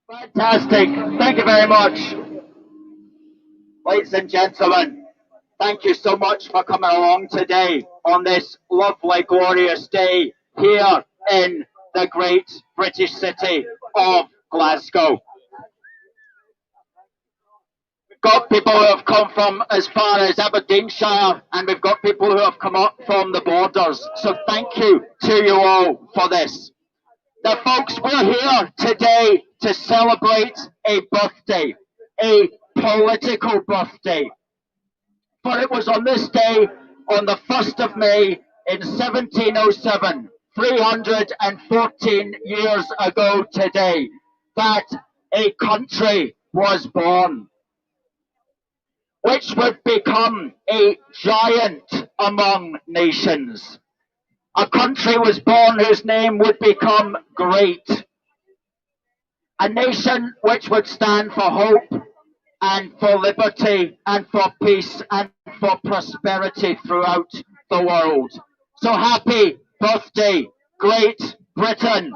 Fantastic. Thank you very much. Ladies and gentlemen, thank you so much for coming along today on this lovely, glorious day here in the great British city of Glasgow. We've got people who have come from as far as Aberdeenshire, and we've got people who have come up from the borders. So thank you to you all for this. Now, folks, we're here today to celebrate a birthday, a political birthday. For it was on this day, on the 1st of May in 1707, 314 years ago today, that a country was born, which would become a giant among nations. A country was born whose name would become great. A nation which would stand for hope and for liberty and for peace and for prosperity throughout the world. So happy birthday, Great Britain.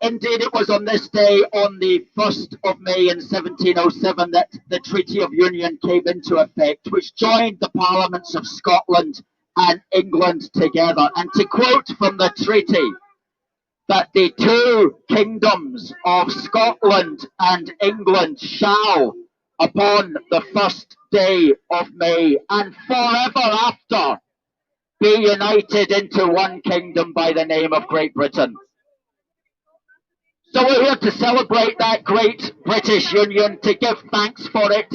Indeed, it was on this day, on the 1st of May in 1707, that the Treaty of Union came into effect, which joined the parliaments of Scotland and England together. And to quote from the treaty, that the two kingdoms of Scotland and England shall, upon the 1st day of May and forever after, be united into one kingdom by the name of Great Britain. So we're here to celebrate that great British Union, to give thanks for it,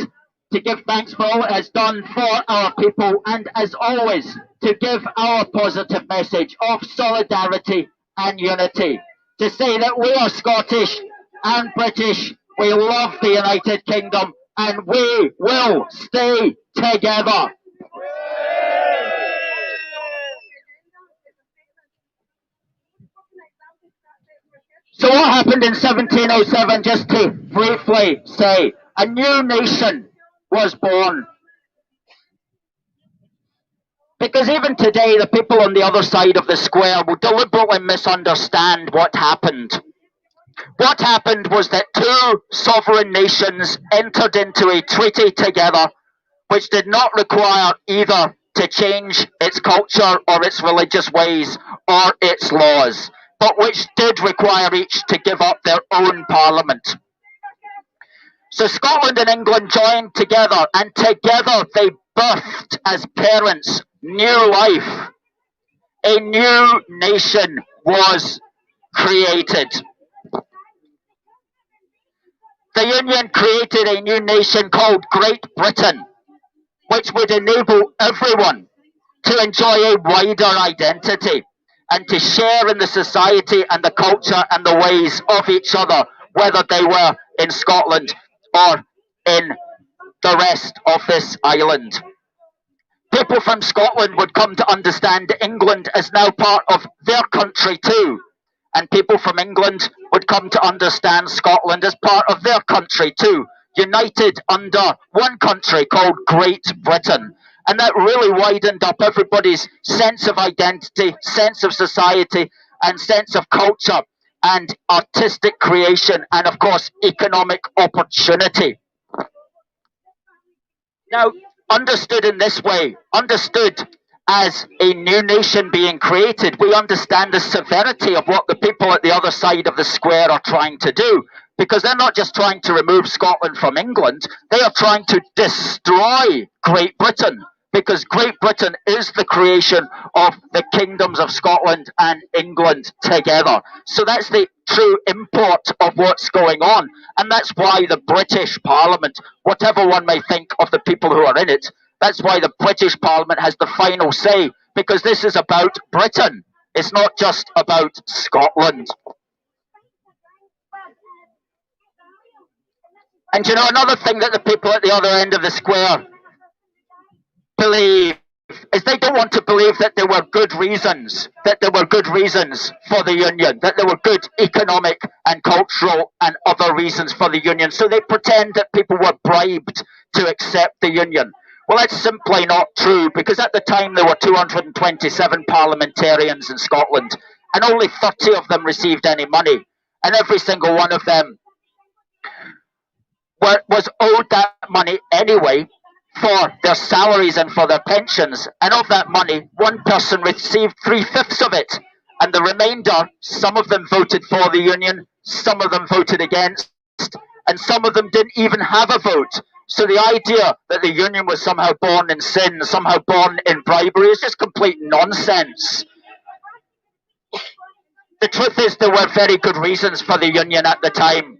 to give thanks for all it has done for our people, and as always, to give our positive message of solidarity and unity. To say that we are Scottish and British, we love the United Kingdom, and we will stay together. So what happened in 1707, just to briefly say, a new nation was born. Because even today, the people on the other side of the square will deliberately misunderstand what happened. What happened was that two sovereign nations entered into a treaty together which did not require either to change its culture or its religious ways or its laws, but which did require each to give up their own parliament. So Scotland and England joined together, and together they birthed as parents new life. A new nation was created. The Union created a new nation called Great Britain, which would enable everyone to enjoy a wider identity and to share in the society and the culture and the ways of each other, whether they were in Scotland or in the rest of this island. People from Scotland would come to understand England as now part of their country too, and people from England would come to understand Scotland as part of their country too, united under one country called Great Britain. And that really widened up everybody's sense of identity, sense of society, and sense of culture, and artistic creation, and of course, economic opportunity. Now, understood in this way, understood as a new nation being created, we understand the severity of what the people at the other side of the square are trying to do. Because they're not just trying to remove Scotland from England, they are trying to destroy Great Britain. Because Great Britain is the creation of the kingdoms of Scotland and England together. So that's the true import of what's going on. And that's why the British Parliament, whatever one may think of the people who are in it, that's why the British Parliament has the final say. Because this is about Britain. It's not just about Scotland. And you know, another thing that the people at the other end of the square believe is they don't want to believe that there were good reasons, for the Union, that there were good economic and cultural and other reasons for the Union. So they pretend that people were bribed to accept the Union. Well, that's simply not true, because at the time there were 227 parliamentarians in Scotland, and only 30 of them received any money, and every single one of them was owed that money anyway for their salaries and for their pensions. And of that money, one person received 3/5 of it, and the remainder, some of them voted for the Union, some of them voted against, and some of them didn't even have a vote. So the idea that the Union was somehow born in sin, somehow born in bribery, is just complete nonsense. The truth is, there were very good reasons for the Union at the time.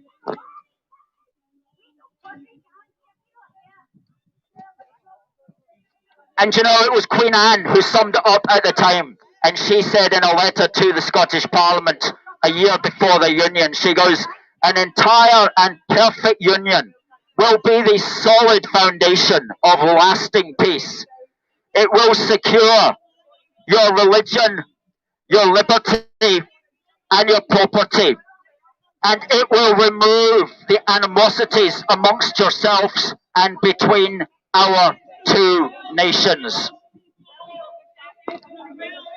And you know, it was Queen Anne who summed it up at the time. And she said in a letter to the Scottish Parliament a year before the Union, she goes, "An entire and perfect union will be the solid foundation of lasting peace. It will secure your religion, your liberty, and your property. And it will remove the animosities amongst yourselves and between our two nations.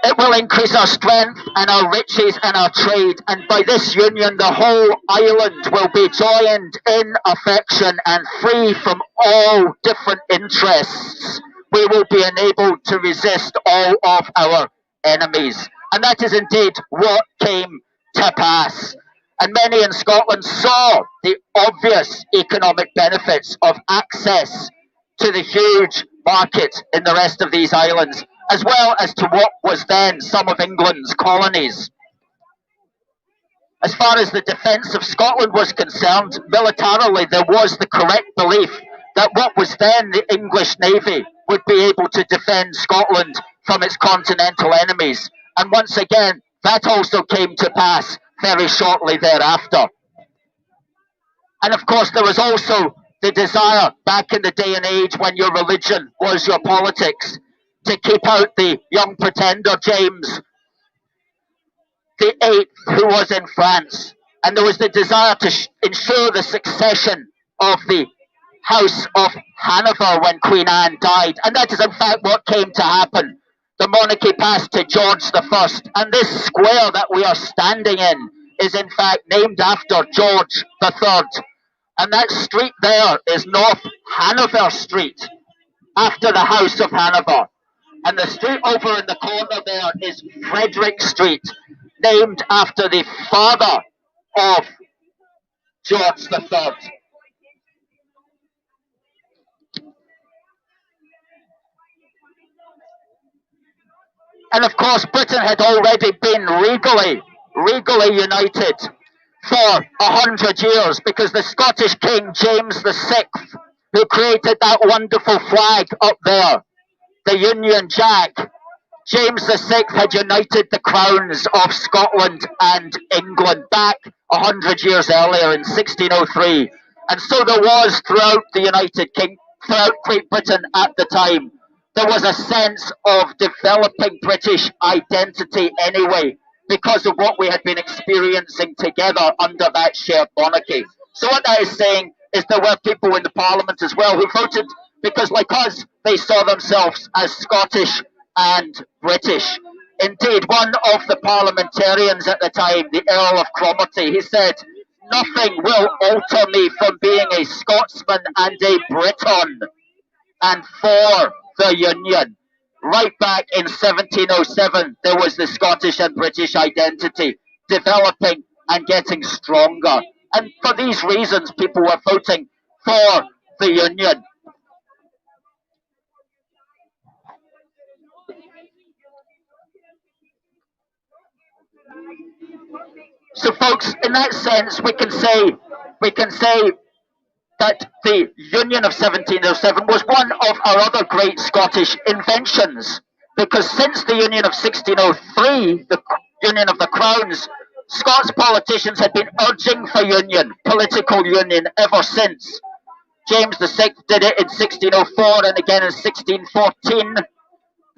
It will increase our strength and our riches and our trade, and by this union the whole island will be joined in affection and free from all different interests. We will be enabled to resist all of our enemies." And that is indeed what came to pass. And many in Scotland saw the obvious economic benefits of access to the huge market in the rest of these islands, as well as to what was then some of England's colonies. As far as the defence of Scotland was concerned, militarily there was the correct belief that what was then the English Navy would be able to defend Scotland from its continental enemies. And once again, that also came to pass very shortly thereafter. And of course, there was also the desire back in the day and age when your religion was your politics to keep out the young pretender James the Eighth, who was in France. And there was the desire to ensure the succession of the House of Hanover when Queen Anne died. And that is in fact what came to happen. the monarchy passed to George I, and this square that we are standing in is in fact named after George III. And that street there is North Hanover Street, after the House of Hanover. And the street over in the corner there is Frederick Street, named after the father of George III. And of course, Britain had already been regally united for 100 years, because the Scottish King James VI, who created that wonderful flag up there, the Union Jack, James VI had united the crowns of Scotland and England back 100 years earlier in 1603. And so there was throughout Great Britain at the time, there was a sense of developing British identity anyway, because of what we had been experiencing together under that shared monarchy. So what that is saying is there were people in the Parliament as well who voted because, like us, they saw themselves as Scottish and British. Indeed, one of the parliamentarians at the time, the Earl of Cromarty, he said, "Nothing will alter me from being a Scotsman and a Briton, and for the Union." Right back in 1707, there was the Scottish and British identity developing and getting stronger. And for these reasons, people were voting for the Union. So, folks, in that sense, we can say that the Union of 1707 was one of our other great Scottish inventions, because since the Union of 1603, the Union of the Crowns, Scots politicians had been urging for union, political union, ever since. James VI did it in 1604 and again in 1614.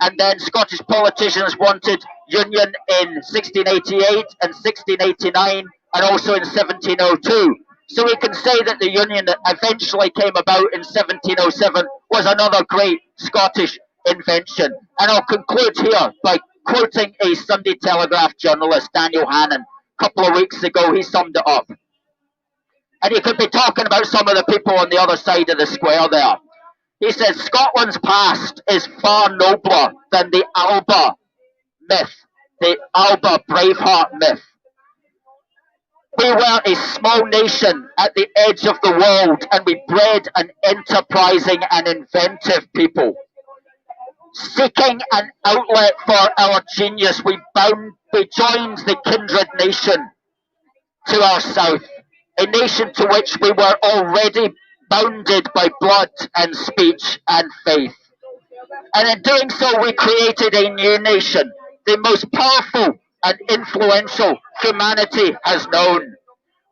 And then Scottish politicians wanted union in 1688 and 1689 and also in 1702. So we can say that the union that eventually came about in 1707 was another great Scottish invention. And I'll conclude here by quoting a Sunday Telegraph journalist, Daniel Hannon. A couple of weeks ago, he summed it up. And he could be talking about some of the people on the other side of the square there. He says Scotland's past is far nobler than the Alba myth, the Alba Braveheart myth. We were a small nation at the edge of the world, and we bred an enterprising and inventive people. Seeking an outlet for our genius, we joined the kindred nation to our south, a nation to which we were already bounded by blood and speech and faith. And in doing so, we created a new nation, the most powerful and influential humanity has known,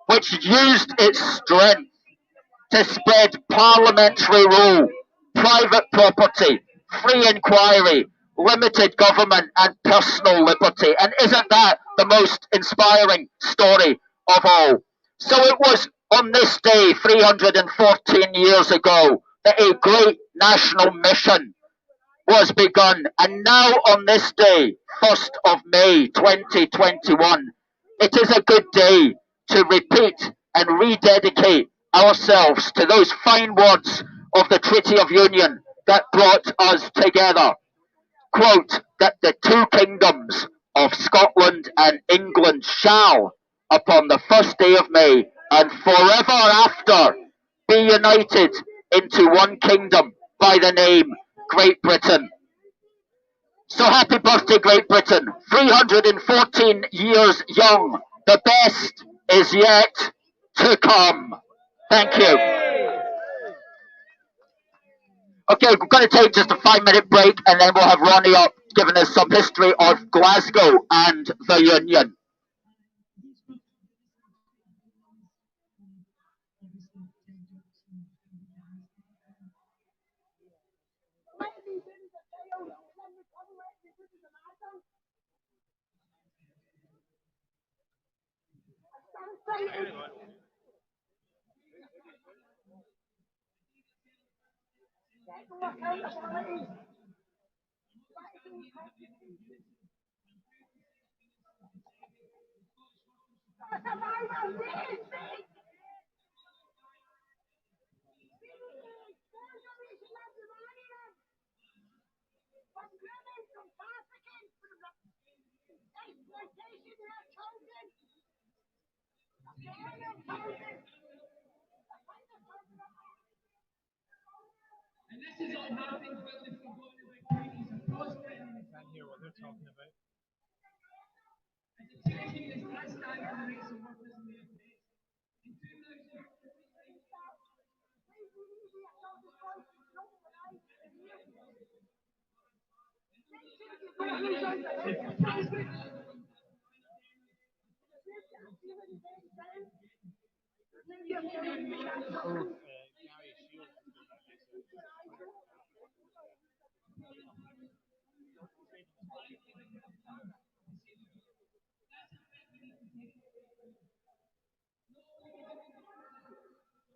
which used its strength to spread parliamentary rule, private property, free inquiry, limited government, and personal liberty. And isn't that the most inspiring story of all? So it was on this day, 314 years ago, that a great national mission was begun. And now on this day, 1st of May 2021, it is a good day to repeat and rededicate ourselves to those fine words of the Treaty of Union that brought us together. Quote, that the two kingdoms of Scotland and England shall, upon the 1st day of May and forever after, be united into one kingdom by the name Great Britain. So happy birthday, Great Britain. 314 years young. The best is yet to come. Thank you. Okay, we're going to take just a 5-minute break and then we'll have Ronnie up giving us some history of Glasgow and the Union.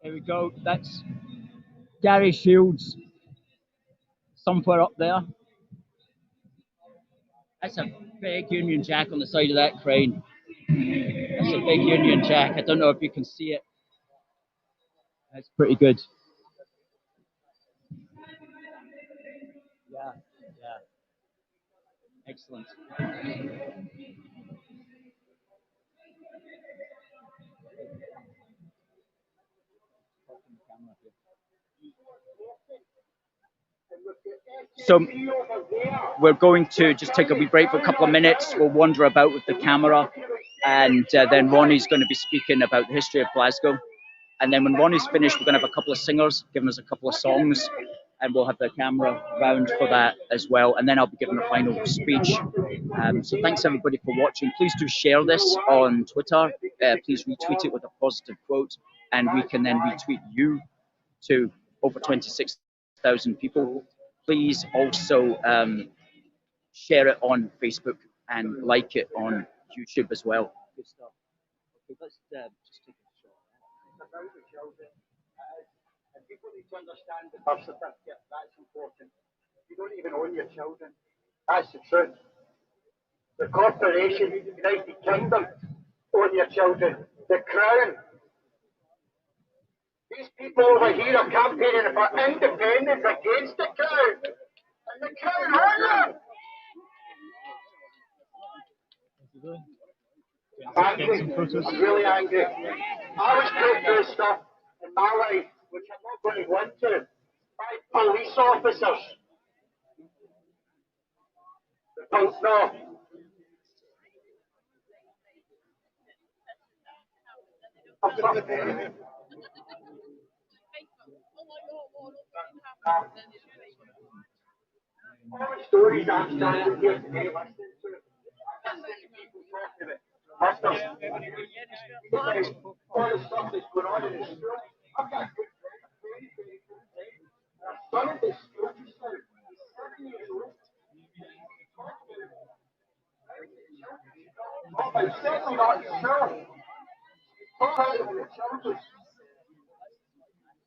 There we go. That's Gary Shields somewhere up there. That's a big Union Jack on the side of that crane. That's a big Union Jack. I don't know if you can see it. That's pretty good. Yeah, yeah. Excellent. So we're going to just take a wee break for a couple of minutes. We'll wander about with the camera, and then Ronnie's going to be speaking about the history of Glasgow. And then when Ronnie's finished, we're going to have a couple of singers giving us a couple of songs, and we'll have the camera round for that as well. And then I'll be giving a final speech. So thanks everybody for watching. Please do share this on Twitter. Please retweet it with a positive quote, and we can then retweet you to over 26,000 people. Please also share it on Facebook and like it on YouTube as well. Good stuff. Okay, let's just take a shot. About the children, and people need to understand the birth certificate. That's important. You don't even own your children. That's the truth. The corporation, United Kingdom, own your children. The Crown. These people over here are campaigning for independence against the Crown. And the Crown own them. I'm angry. I'm really angry. I was put through stuff in my life, which I'm not going to go into, by police officers. No. All the stories I'm standing here today listening to, I'm listening to people talking about all the stuff that's going on in the school. I've got a good friend, a very, very good friend. Our son in the school just now, he's 7 years old. Oh, but certainly not yourself. Talk about the children.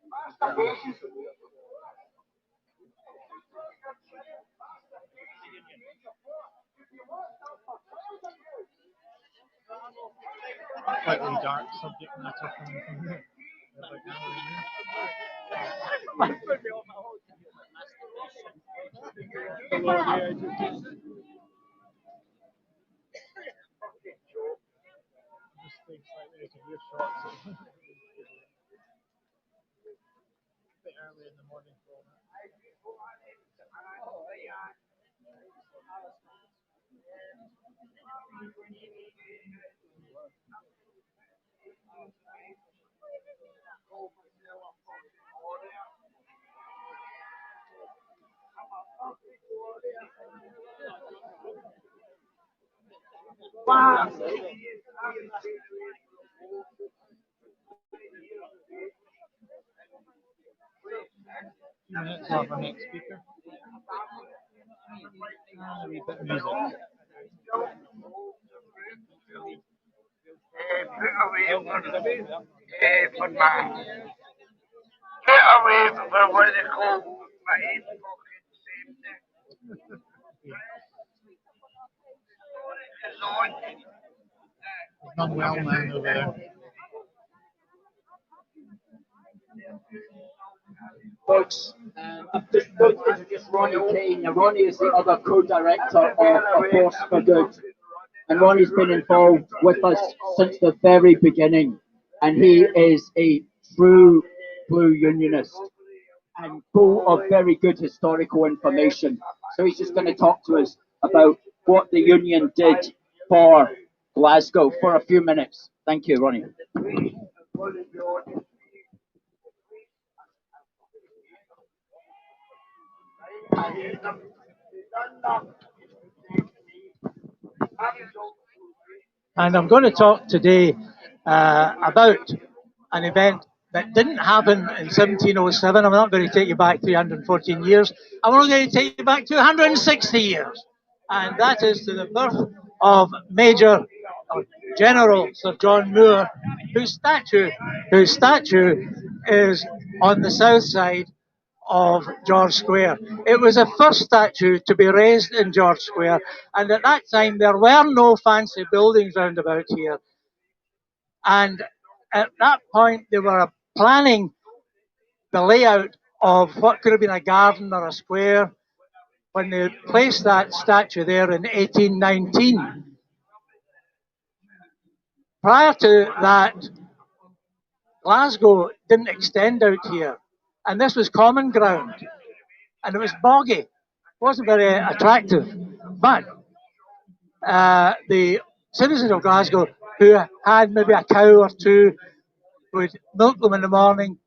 Masturbation. Slightly dark subject matter coming from here. Just stay slightly out of earshot. So a bit early in the morning for all that. Wow. Minutes of our next speaker. And a wee bit of music. For my get away from where they call my pocket safety. None well man over there. Folks, I've just got to introduce Ronnie Kane. Now, Ronnie is the other co-director of A Force for Good. And Ronnie's been involved with us since the very beginning. And he is a true blue unionist and full of very good historical information. So he's just going to talk to us about what the union did for Glasgow for a few minutes. Thank you, Ronnie. And I'm going to talk today about an event that didn't happen in 1707. I'm not going to take you back 314 years. I'm only going to take you back 260 years. And that is to the birth of Major General Sir John Moore, whose statue is on the south side of George Square. It was the first statue to be raised in George Square, and at that time there were no fancy buildings round about here. And at that point they were planning the layout of what could have been a garden or a square when they placed that statue there in 1819. Prior to that, Glasgow didn't extend out here, and this was common ground, and it was boggy. It wasn't very attractive, but the citizens of Glasgow who had maybe a cow or two would milk them in the morning,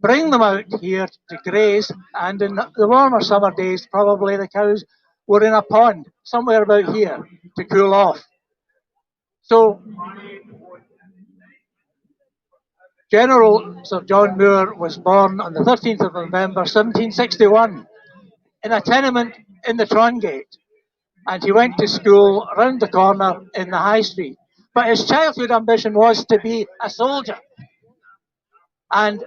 bring them out here to graze, and in the warmer summer days probably the cows were in a pond somewhere about here to cool off. So General Sir John Moore was born on the 13th of November 1761 in a tenement in the Trongate, and he went to school round the corner in the High Street. But his childhood ambition was to be a soldier. And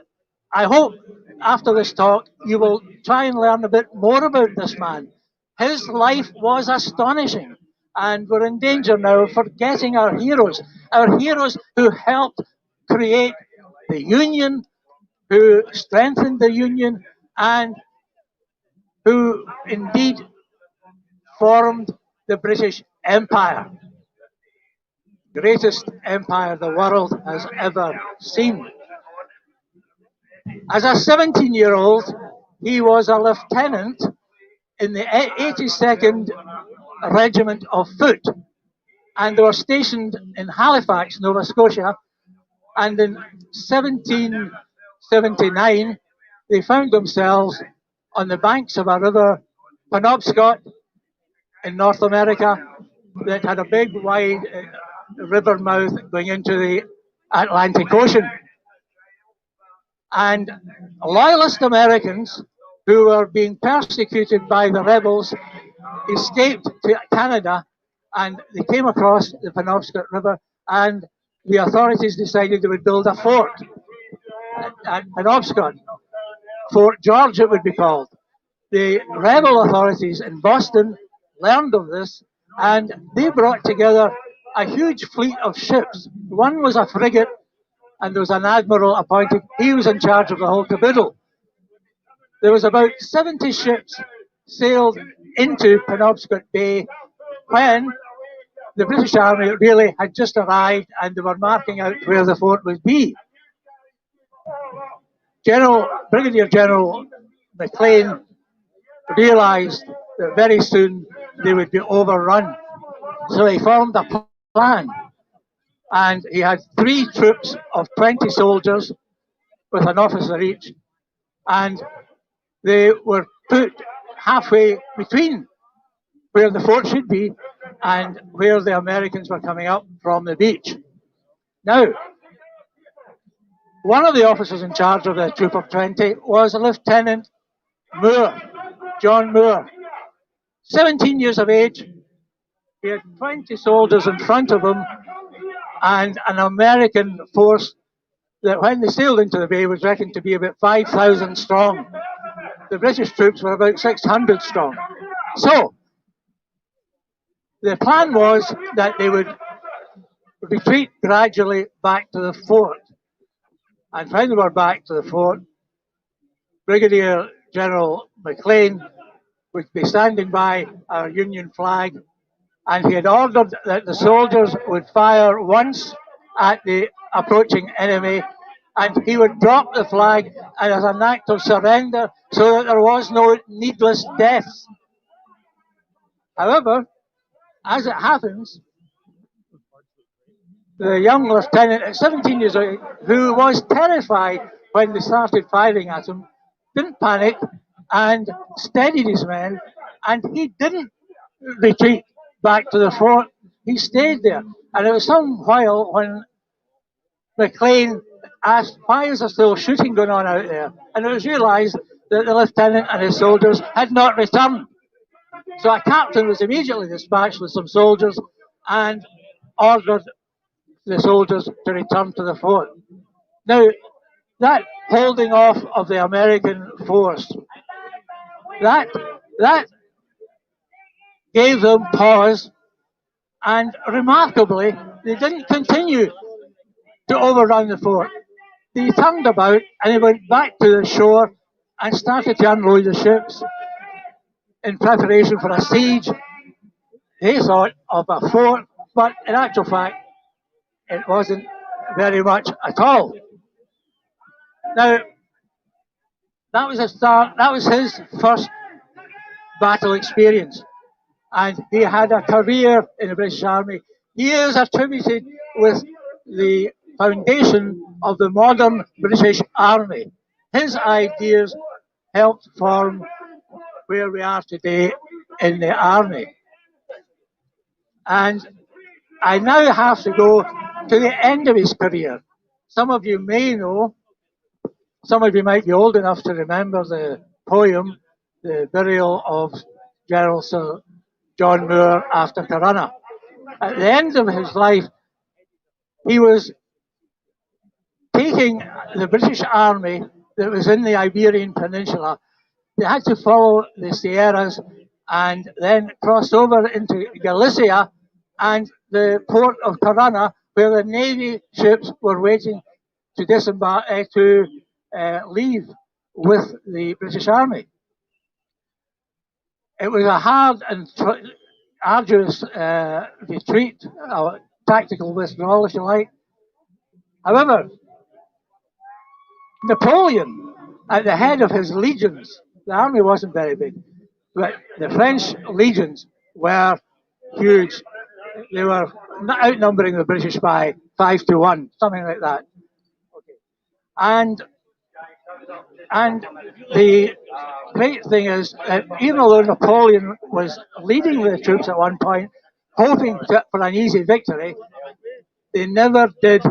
I hope after this talk you will try and learn a bit more about this man. His life was astonishing, and we're in danger now of forgetting our heroes who helped create the Union, who strengthened the Union, and who indeed formed the British Empire, greatest empire the world has ever seen. As a 17-year-old, he was a lieutenant in the 82nd Regiment of Foot, and they were stationed in Halifax, Nova Scotia, and in 1779 they found themselves on the banks of a river, Penobscot, in North America, that had a big wide river mouth going into the Atlantic Ocean. And loyalist Americans who were being persecuted by the rebels escaped to Canada, and they came across the Penobscot River, and the authorities decided they would build a fort at Penobscot. Fort George it would be called. The rebel authorities in Boston learned of this, and they brought together a huge fleet of ships. One was a frigate, and there was an admiral appointed. He was in charge of the whole caboodle. There was about 70 ships sailed into Penobscot Bay when the British Army really had just arrived, and they were marking out where the fort would be. Brigadier General Maclean realised that very soon they would be overrun. So he formed a plan, and he had 3 troops of 20 soldiers with an officer each, and they were put halfway between where the fort should be and where the Americans were coming up from the beach. Now, one of the officers in charge of the troop of 20 was Lieutenant Moore, John Moore. 17 years of age, he had 20 soldiers in front of him, and an American force that when they sailed into the bay was reckoned to be about 5,000 strong. The British troops were about 600 strong. So, The plan was that they would retreat gradually back to the fort. And when they were back to the fort, Brigadier General Maclean would be standing by our Union flag, and he had ordered that the soldiers would fire once at the approaching enemy, and he would drop the flag as an act of surrender so that there was no needless deaths. However, as it happens, the young lieutenant at 17 years old, who was terrified when they started firing at him, didn't panic and steadied his men, and he didn't retreat back to the fort. He stayed there. And it was some while when Maclean asked, why is there still shooting going on out there? And it was realised that the lieutenant and his soldiers had not returned. So a captain was immediately dispatched with some soldiers and ordered the soldiers to return to the fort. Now, that holding off of the American force, that gave them pause, and remarkably, they didn't continue to overrun the fort. They turned about and they went back to the shore and started to unload the ships in preparation for a siege. They thought of a fort, but in actual fact, it wasn't very much at all. Now, that was a start. That was his first battle experience, and he had a career in the British Army. He is attributed with the foundation of the modern British Army. His ideas helped form where we are today in the Army. And I now have to go to the end of his career. Some of you may know, some of you might be old enough to remember the poem, The Burial of General Sir John Moore after Corunna. At the end of his life, he was taking the British Army that was in the Iberian Peninsula. They had to follow the Sierras and then cross over into Galicia and the port of Corunna, where the Navy ships were waiting to disembark, to leave with the British Army. It was a hard and arduous retreat, tactical withdrawal, if you like. However, Napoleon, at the head of his legions, the army wasn't very big, but the French legions were huge. They were outnumbering the British by 5-1, something like that. Okay. And the great thing is that even though Napoleon was leading the troops at one point, hoping for an easy victory, they never did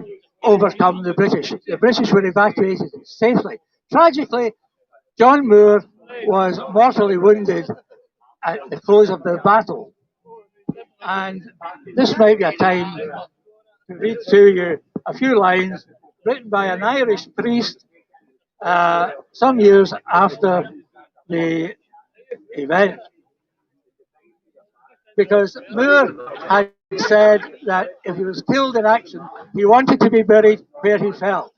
overcome the British. The British were evacuated safely. Tragically, John Moore was mortally wounded at the close of the battle. And this might be a time to read to you a few lines written by an Irish priest some years after the event. Because Moore had said that if he was killed in action, he wanted to be buried where he fell.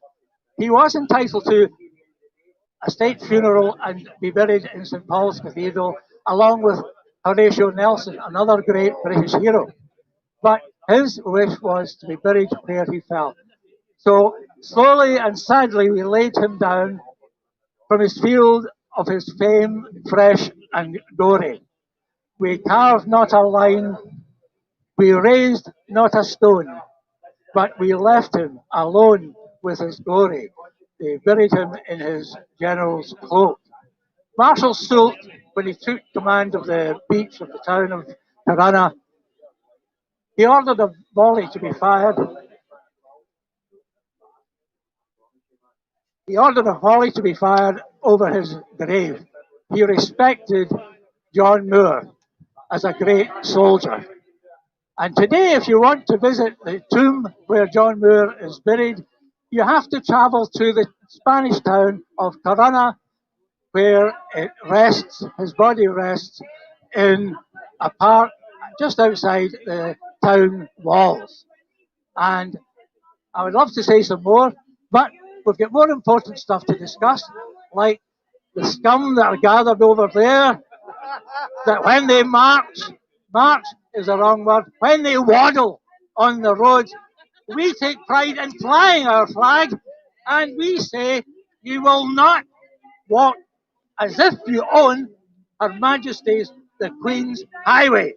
He was entitled to a state funeral and be buried in St. Paul's Cathedral, along with Horatio Nelson, another great British hero. But his wish was to be buried where he fell. So slowly and sadly we laid him down from his field of his fame, fresh and gory. We carved not a line, we raised not a stone, but we left him alone with his glory. They buried him in his general's cloak. Marshal Soult, when he took command of the beach of the town of Corunna, he ordered a volley to be fired. He ordered a volley to be fired over his grave. He respected John Moore as a great soldier. And today, if you want to visit the tomb where John Moore is buried, you have to travel to the Spanish town of Corunna, where it rests, his body rests in a park just outside the town walls. And I would love to say some more, but we've got more important stuff to discuss, like the scum that are gathered over there, that when they march is the wrong word, when they waddle on the roads, we take pride in flying our flag, and we say you will not walk as if you own Her Majesty's the Queen's Highway.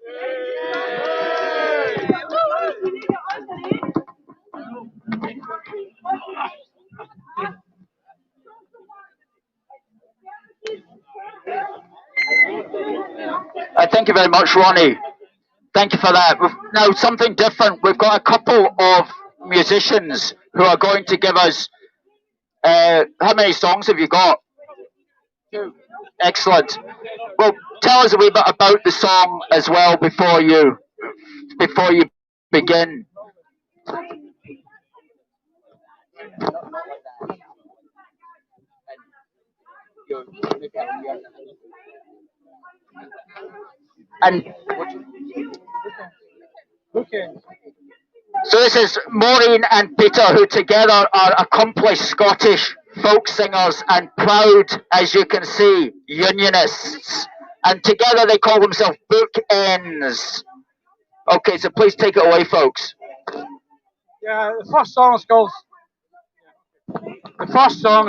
Thank you very much, Ronnie. Thank you for that. Now, something different. We've got a couple of musicians who are going to give us. How many songs have you got? Two. Excellent. Well, tell us a wee bit about the song as well before you begin. And Okay. so this is Maureen and Peter, who together are accomplished Scottish folk singers and proud, as you can see, Unionists. And together they call themselves Bookends. Okay, so please take it away, folks. Yeah, the first song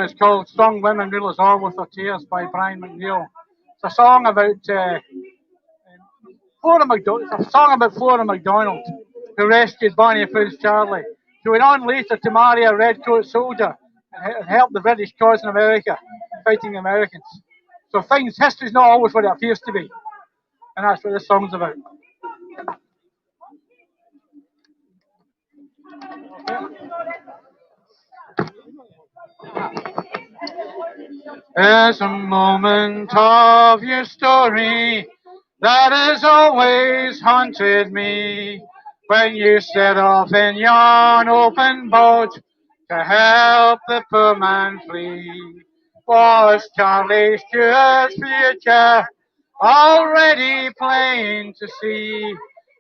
is called "Strong Women Rule Us All with Their Tears" by Brian McNeil. It's a song about Flora MacDonald, who rescued Bonnie Prince Charlie. She went on later to marry a redcoat soldier and help the British cause in America, fighting the Americans. So history's not always what it appears to be, and that's what this song's about. There's a moment of your story that has always haunted me, when you set off in yon open boat to help the poor man flee. Was Charlie Stewart's future already plain to see?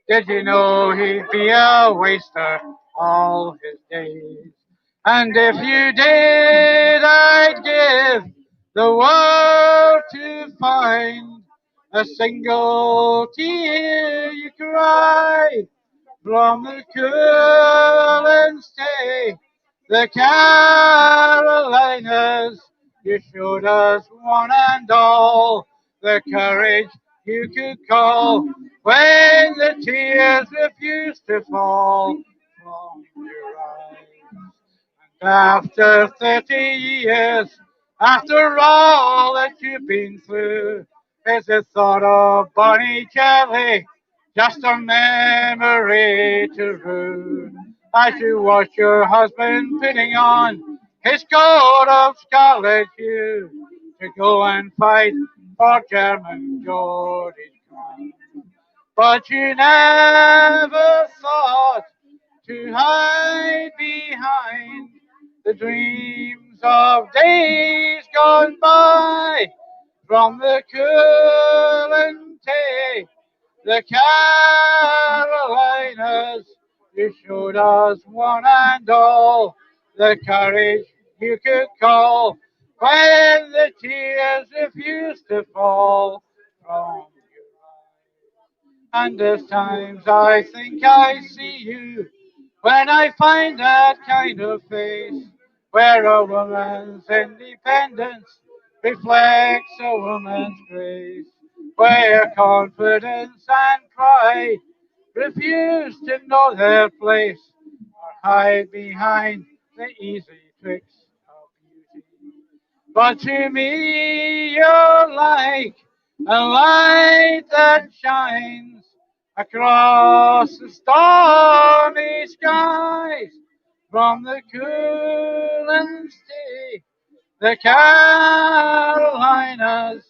Did you know he'd be a waster all his days? And if you did, I'd give the world to find a single tear you cry from the cool and stay. The Carolinas, you showed us one and all the courage you could call when the tears refused to fall from your eyes. After 30 years, after all that you've been through, is the thought of Bonnie Kelly just a memory to rue? As you watch your husband putting on his coat of scarlet hue to go and fight for German Geordie's crown. But you never thought to hide behind the dreams of days gone by, from the Currentay, the Carolinas. You showed us one and all the courage you could call when the tears refused to fall from your eyes. And there's times I think I see you when I find that kind of face where a woman's independence reflects a woman's grace, where confidence and pride refuse to know their place or hide behind the easy tricks of beauty. But to me, you're like a light that shines across the stormy skies, from the cool and sea, the Carolinas.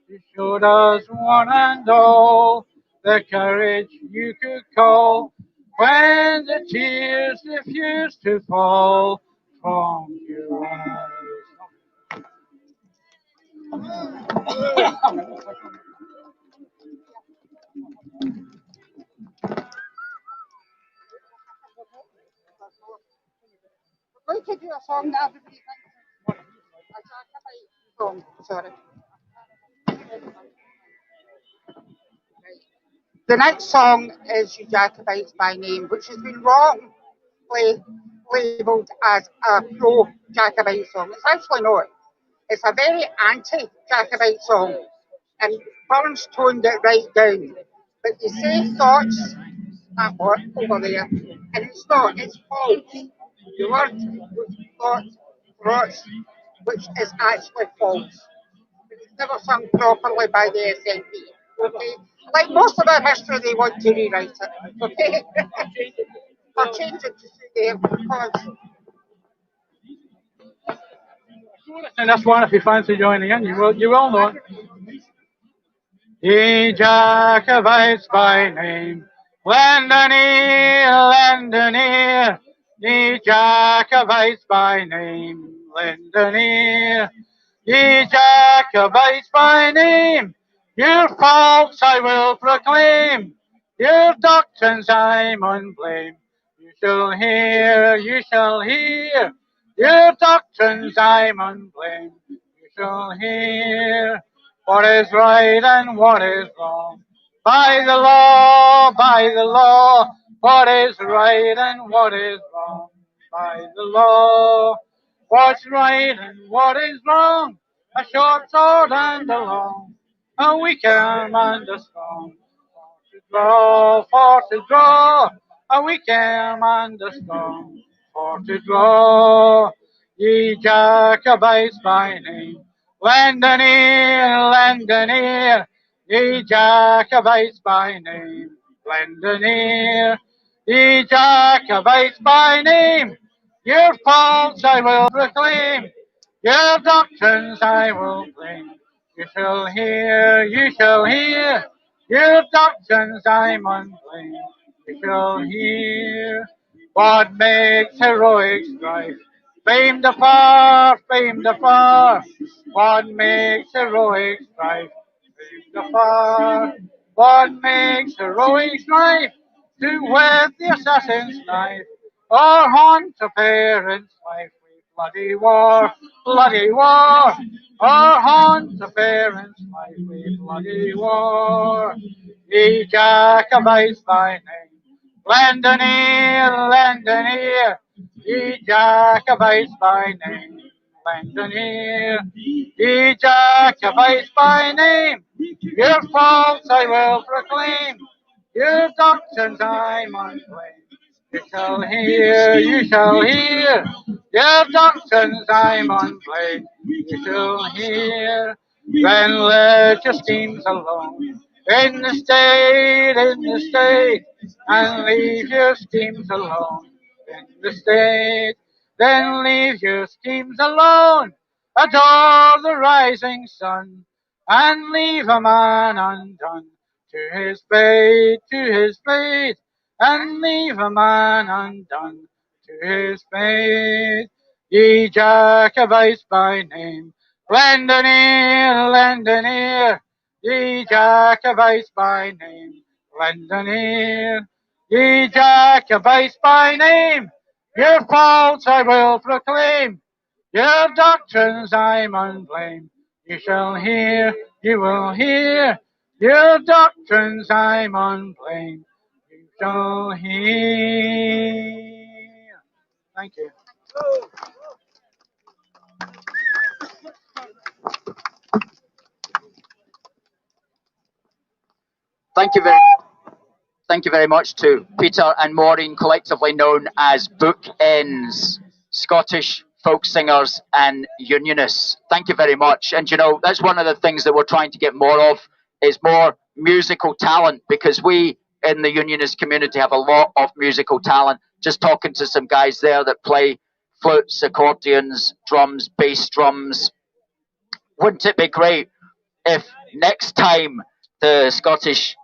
You showed us one and all the courage you could call when the tears refused to fall from your eyes. song that everybody thinks a Jacobite song. Sorry. The next song is You Jacobites by Name, which has been wrongly labelled as a pro-Jacobite song. It's actually not. It's a very anti-Jacobite song, and Burns toned it right down. But you say thoughts that lot over there, and it's not, it's false. The word was thoughts, which is actually false. But it's never sung properly by the SNP. Okay? Like most of our history, they want to rewrite it. Okay? Or change it to suit their cause. And that's one if you fancy joining in. You will know it. Ye Jacobites by name, lend an ear, lend an ear. Ye Jacobites by name, lend an ear. Ye Jacobites by name, your faults I will proclaim, your doctrines I mun blame. You shall hear, you shall hear, your doctrines I mun blame. You shall hear what is right and what is wrong. By the law, what is right and what is wrong. By the law, what's right and what is wrong. A short sword and a long, a weak arm and a strong. For to draw, a weak arm and a strong. For to draw, ye Jacobites by name. Lend an ear, ye Jacobites by name. Lend an ear, ye Jacobites by name. Your faults I will proclaim, your doctrines I will blame. You shall hear, your doctrines I mun blame. You shall hear what makes heroic strife. Famed afar, what makes heroic strife. Famed afar, what makes heroic strife. To wed the assassin's knife, or haunt a parent's life. Bloody war, or haunt a parent's life. Bloody war. Ye Jacobites by name, lend an ear, ye Jacobites by name, lend an ear, ye Jacobites by name. Your faults I will proclaim, your doctrines I mun blame. You shall hear, your doctrines I mun blame. You shall hear, then let your schemes alone. In the state, and leave your schemes alone. In the state, then leave your schemes alone. Adore the rising sun, and leave a man undone. To his fate, and leave a man undone. To his fate, ye Jacobites by name, lend an ear, ye Jacobites by name, lend an ear, ye Jacobites by name. Your faults I will proclaim, your doctrines I mun blame. You shall hear, you will hear, your doctrines I mun blame. You shall hear. Thank you. Thank you very Thank you very much to Peter and Maureen, collectively known as Bookends, Scottish folk singers and Unionists. Thank you very much. And you know, that's one of the things that we're trying to get more of, is more musical talent, because we in the Unionist community have a lot of musical talent. Just talking to some guys there that play flutes, accordions, drums, bass drums. Wouldn't it be great if next time the Scottish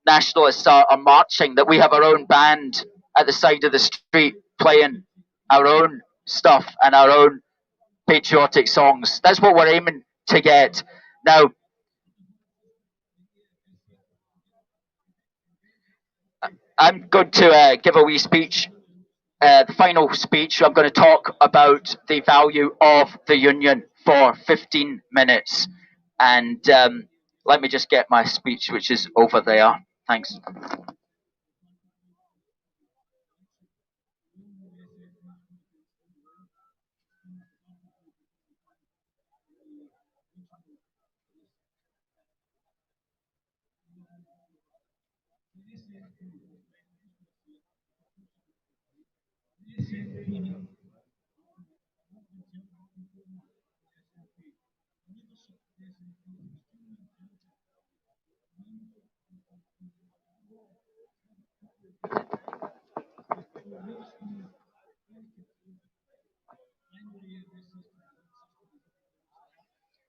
nationalists are marching, that we have our own band at the side of the street playing our own stuff and our own patriotic songs? That's what we're aiming to get. Now, I'm going to give a wee speech the final speech, I'm going to talk about the value of the union for 15 minutes. And let me just get my speech, which is over there. Thanks.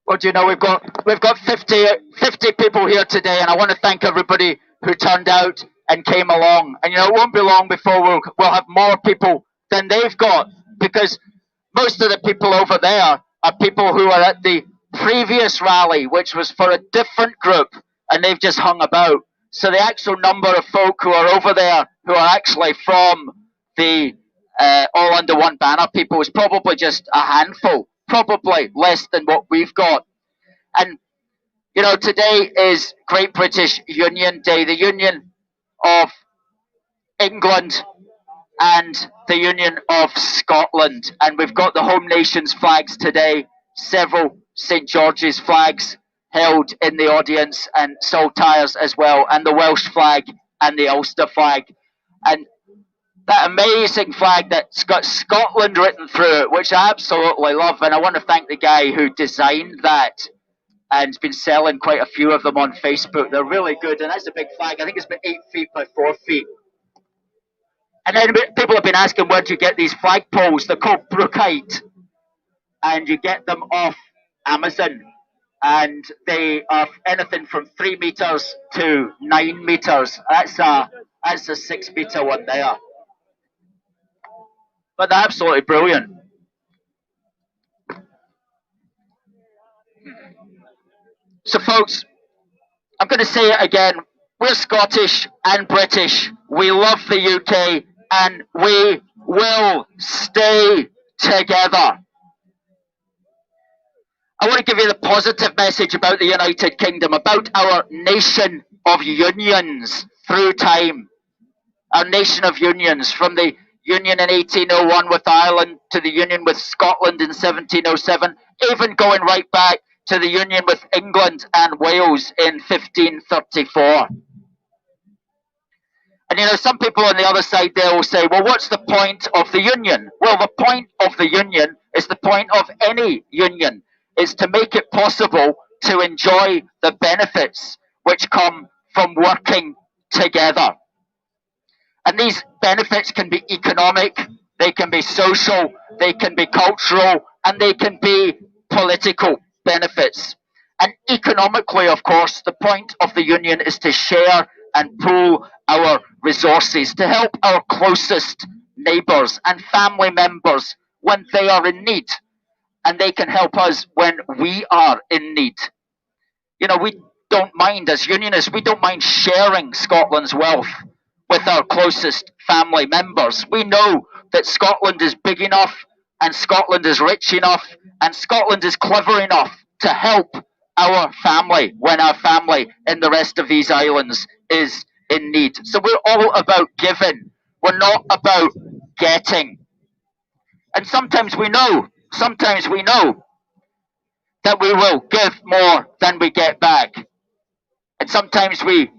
Well, do you know, we've got 50 people here today, and I want to thank everybody who turned out and came along. And you know, it won't be long before we'll have more people than they've got, because most of the people over there are people who are at the previous rally, which was for a different group, and they've just hung about. So the actual number of folk who are over there who are actually from the All Under One Banner people is probably just a handful, probably less than what we've got. And you know, today is Great British Union Day, the Union of England and the Union of Scotland. And we've got the home nations flags today, several St George's flags held in the audience, and saltires as well, and the Welsh flag and the Ulster flag. And that amazing flag that's got Scotland written through it, which I absolutely love. And I want to thank the guy who designed that and has been selling quite a few of them on Facebook. They're really good, and that's a big flag. I think it's about 8 feet by 4 feet. And then people have been asking, where do you get these flagpoles? They're called Brookite, and you get them off Amazon. And they are anything from 3 meters to 9 meters. That's a 6 meter one there. But they're absolutely brilliant. So, folks, I'm going to say it again. We're Scottish and British. We love the UK, and we will stay together. I want to give you the positive message about the United Kingdom, about our nation of unions through time. Our nation of unions, from the union in 1801 with Ireland to the union with Scotland in 1707, even going right back to the union with England and Wales in 1534. And you know, some people on the other side there will say, well, what's the point of the union? Well, the point of the union is the point of any union, is to make it possible to enjoy the benefits which come from working together. And these benefits can be economic, they can be social, they can be cultural, and they can be political benefits. And economically, of course, the point of the union is to share and pool our resources, to help our closest neighbours and family members when they are in need, and they can help us when we are in need. You know, we don't mind, as unionists, we don't mind sharing Scotland's wealth with our closest family members. We know that Scotland is big enough, and Scotland is rich enough, and Scotland is clever enough to help our family when our family in the rest of these islands is in need. So we're all about giving. We're not about getting. And sometimes we know that we will give more than we get back. And sometimes we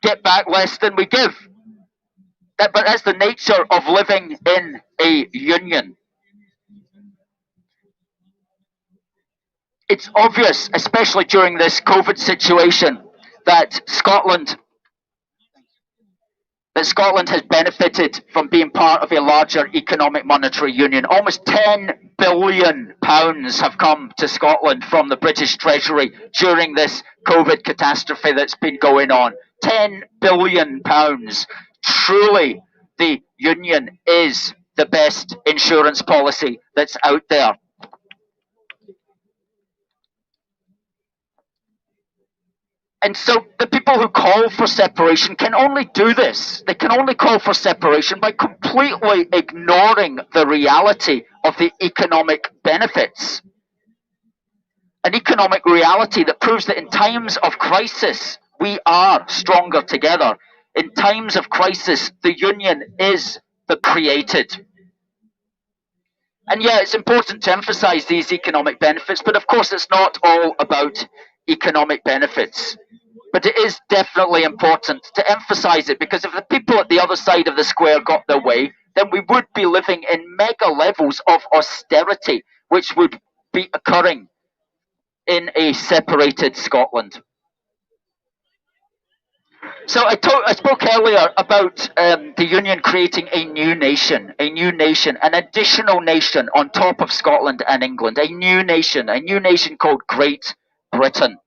get back less than we give. But that's the nature of living in a union. It's obvious, especially during this COVID situation, that Scotland has benefited from being part of a larger economic monetary union. Almost £10 billion have come to Scotland from the British Treasury during this COVID catastrophe that's been going on. £10 billion. Truly, the union is the best insurance policy that's out there. And so the people who call for separation can only do this. They can only call for separation by completely ignoring the reality of the economic benefits. An economic reality that proves that in times of crisis, we are stronger together. In times of crisis, the union is the created. And yeah, it's important to emphasize these economic benefits, but of course it's not all about economic benefits. But it is definitely important to emphasize it, because if the people at the other side of the square got their way, then we would be living in mega levels of austerity, which would be occurring in a separated Scotland. So I spoke earlier about the Union creating a new nation, an additional nation on top of Scotland and England, a new nation called Great Britain,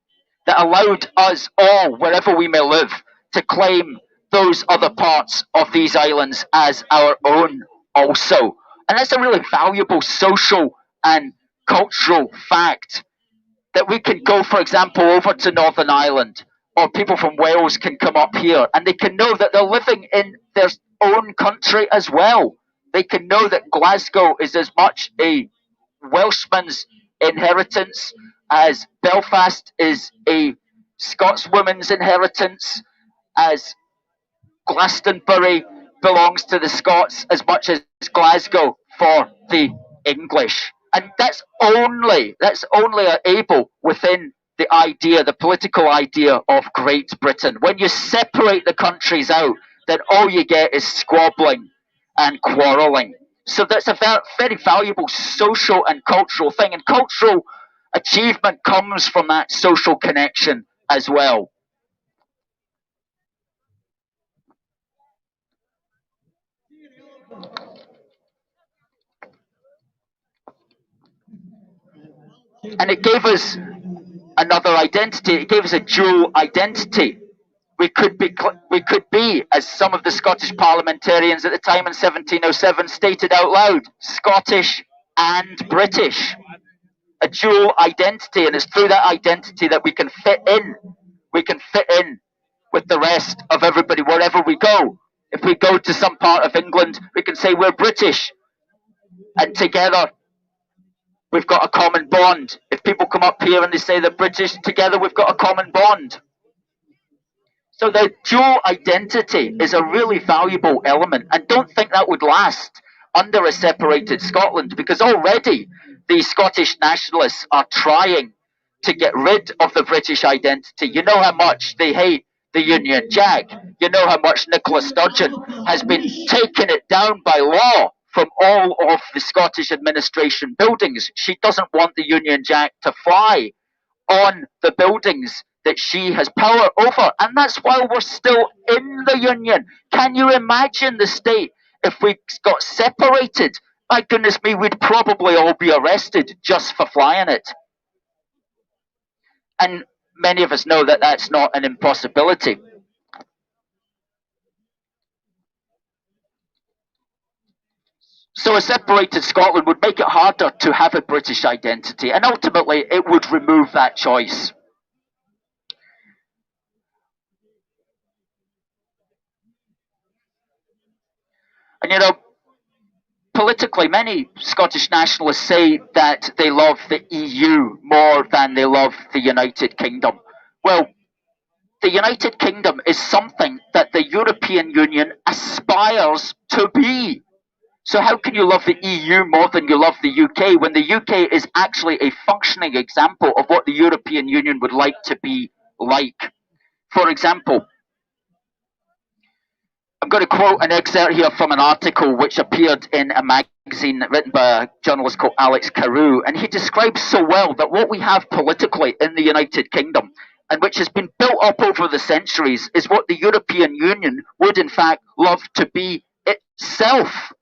that allowed us all, wherever we may live, to claim those other parts of these islands as our own also. And that's a really valuable social and cultural fact, that we can go, for example, over to Northern Ireland, or people from Wales can come up here, and they can know that they're living in their own country as well. They can know that Glasgow is as much a Welshman's inheritance as Belfast is a Scotswoman's inheritance, as Glastonbury belongs to the Scots as much as Glasgow for the English. And that's only able within the idea, the political idea of Great Britain. When you separate the countries out, then all you get is squabbling and quarrelling. So that's a very valuable social and cultural thing. And cultural achievement comes from that social connection as well. And it gave us another identity. It gave us a dual identity. We could be, as some of the Scottish parliamentarians at the time in 1707 stated out loud, Scottish and British. A dual identity, and it's through that identity that we can fit in. We can fit in with the rest of everybody wherever we go. If we go to some part of England, we can say we're British, and together we've got a common bond. If people come up here and they say they're British, together we've got a common bond. So the dual identity is a really valuable element, and don't think that would last under a separated Scotland, because already the Scottish nationalists are trying to get rid of the British identity. You know how much they hate the Union Jack. You know how much Nicola Sturgeon has been taking it down by law from all of the Scottish administration buildings. She doesn't want the Union Jack to fly on the buildings that she has power over, and that's why we're still in the Union. Can you imagine the state if we got separated? My goodness me, we'd probably all be arrested just for flying it. And many of us know that that's not an impossibility. So a separated Scotland would make it harder to have a British identity, and ultimately it would remove that choice. And you know, politically, many Scottish nationalists say that they love the EU more than they love the United Kingdom. Well, the United Kingdom is something that the European Union aspires to be. So how can you love the EU more than you love the UK when the UK is actually a functioning example of what the European Union would like to be like? For example, I'm going to quote an excerpt here from an article which appeared in a magazine written by a journalist called Alex Carew, and he describes so well that what we have politically in the United Kingdom, and which has been built up over the centuries, is what the European Union would in fact love to be itself.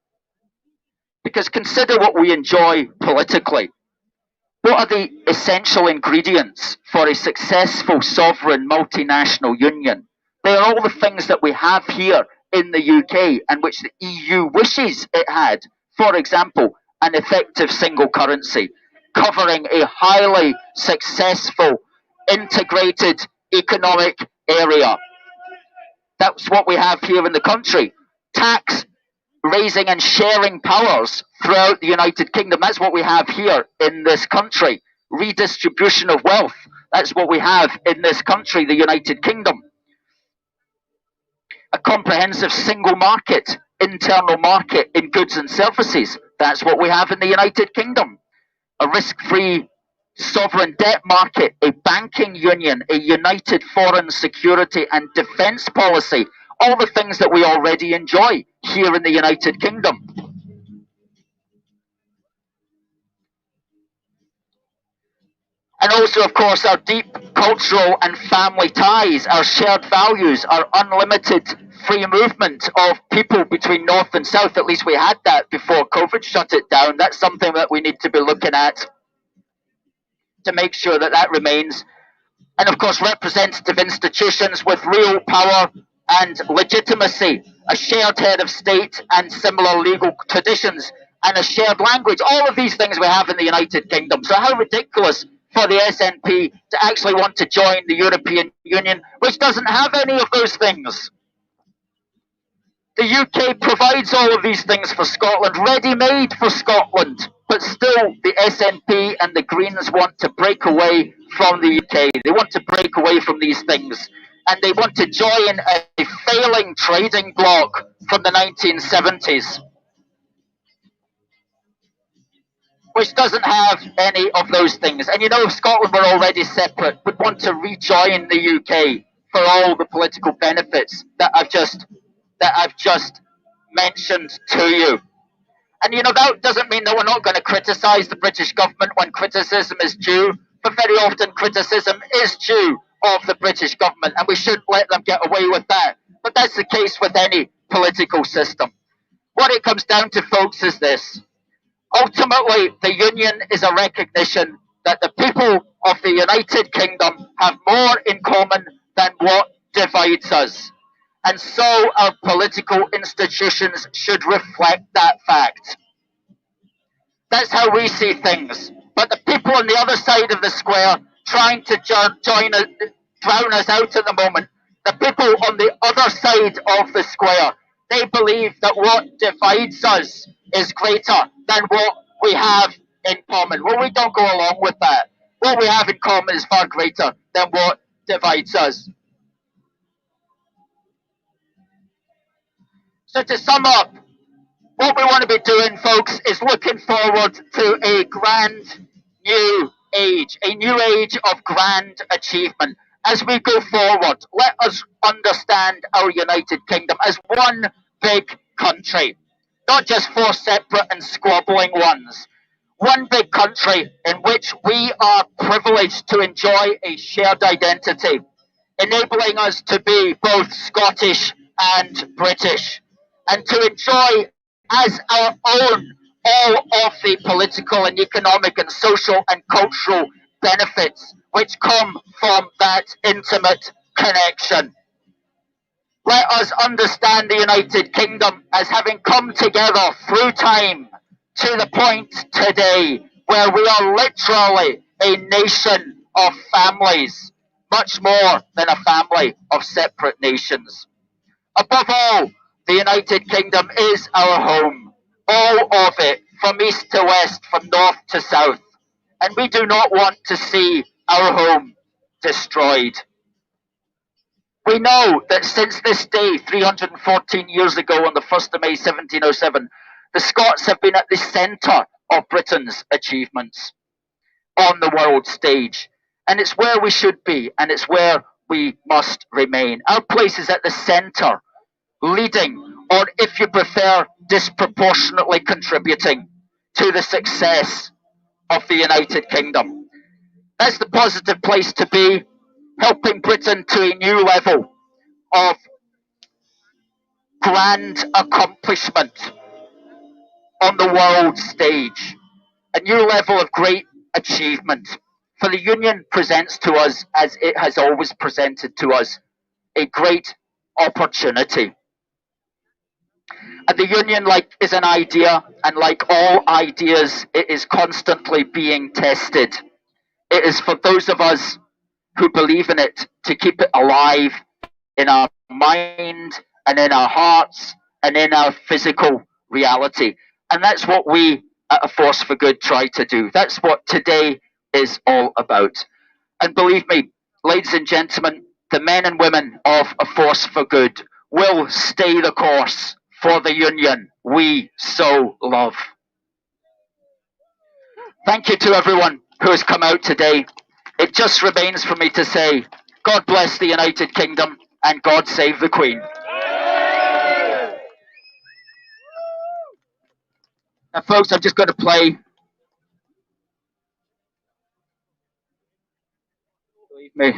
Because consider what we enjoy politically. What are the essential ingredients for a successful sovereign multinational union? They are all the things that we have here in the UK and which the EU wishes it had. For example, an effective single currency, covering a highly successful integrated economic area. That's what we have here in the country. Tax raising and sharing powers throughout the United Kingdom. That's what we have here in this country. Redistribution of wealth. That's what we have in this country, the United Kingdom. A comprehensive single market, internal market in goods and services. That's what we have in the United Kingdom. A risk-free sovereign debt market, a banking union, a united foreign security and defence policy. All the things that we already enjoy here in the United Kingdom. And also, of course, our deep cultural and family ties, our shared values, our unlimited free movement of people between north and south. At least we had that before COVID shut it down. That's something that we need to be looking at to make sure that that remains. And of course, representative institutions with real power and legitimacy, a shared head of state and similar legal traditions, and a shared language. All of these things we have in the United Kingdom. So how ridiculous for the SNP to actually want to join the European Union, which doesn't have any of those things. The UK provides all of these things for Scotland, ready-made for Scotland, but still the SNP and the Greens want to break away from the UK. They want to break away from these things, and they want to join a failing trading bloc from the 1970s, which doesn't have any of those things. And you know, if Scotland were already separate, would want to rejoin the UK for all the political benefits that I've just mentioned to you. And you know, that doesn't mean that we're not going to criticise the British government when criticism is due, but very often criticism is due of the British government, and we should let them get away with that. But that's the case with any political system. What it comes down to, folks, is this. Ultimately, the union is a recognition that the people of the United Kingdom have more in common than what divides us. And so our political institutions should reflect that fact. That's how we see things. But the people on the other side of the square trying to drown us out at the moment, the people on the other side of the square, they believe that what divides us is greater than what we have in common. Well, we don't go along with that. What we have in common is far greater than what divides us. So to sum up, what we want to be doing, folks, is looking forward to a grand new age, a new age of grand achievement. As we go forward, let us understand our United Kingdom as one big country, not just four separate and squabbling ones. One big country in which we are privileged to enjoy a shared identity, enabling us to be both Scottish and British, and to enjoy as our own all of the political and economic and social and cultural benefits which come from that intimate connection. Let us understand the United Kingdom as having come together through time to the point today where we are literally a nation of families, much more than a family of separate nations. Above all, the United Kingdom is our home, all of it, from east to west, from north to south. And we do not want to see our home destroyed. We know that since this day, 314 years ago, on the 1st of May 1707, the Scots have been at the centre of Britain's achievements on the world stage. And it's where we should be, and it's where we must remain. Our place is at the centre, leading, or if you prefer, disproportionately contributing to the success of the United Kingdom. That's the positive place to be, helping Britain to a new level of grand accomplishment on the world stage, a new level of great achievement. For the Union presents to us, as it has always presented to us, a great opportunity. And the Union, is an idea, and like all ideas, it is constantly being tested. It is for those of us who believe in it to keep it alive in our mind and in our hearts and in our physical reality. And that's what we at A Force for Good try to do. That's what today is all about. And believe me, ladies and gentlemen, the men and women of A Force for Good will stay the course for the union we so love. Thank you to everyone who has come out today. It just remains for me to say, God bless the United Kingdom and God save the Queen. Now, folks, I'm just going to play. Believe me,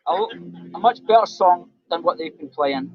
a much better song than what they've been playing.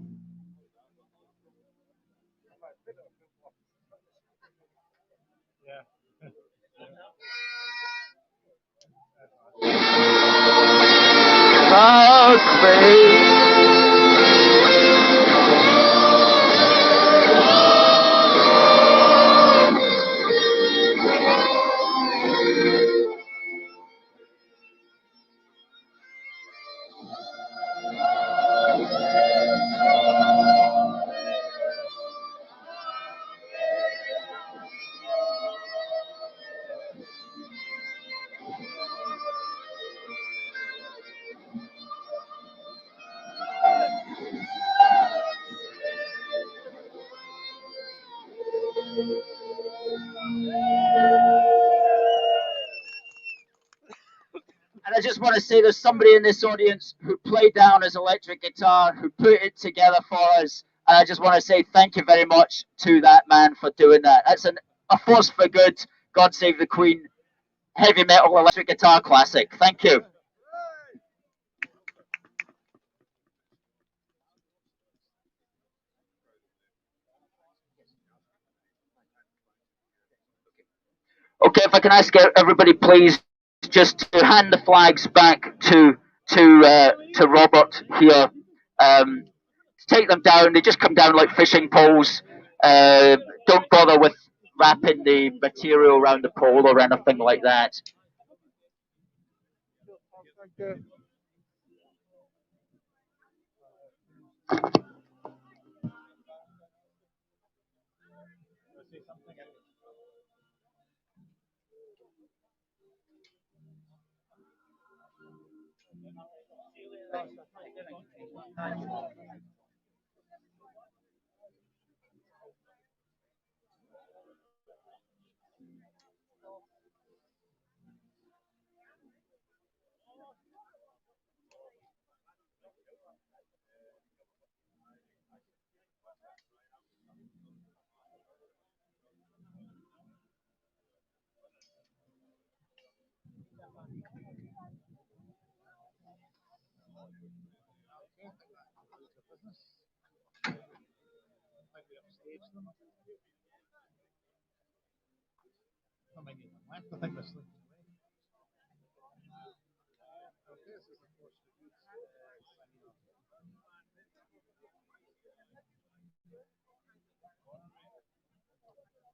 And I just want to say there's somebody in this audience who played down his electric guitar, who put it together for us. And I just want to say thank you very much to that man for doing that. That's A Force for Good, God Save the Queen, heavy metal electric guitar classic. Thank you. Okay, if I can ask everybody, please, just to hand the flags back to Robert here. Take them down. They just come down like fishing poles. Don't bother with wrapping the material around the pole or anything like that.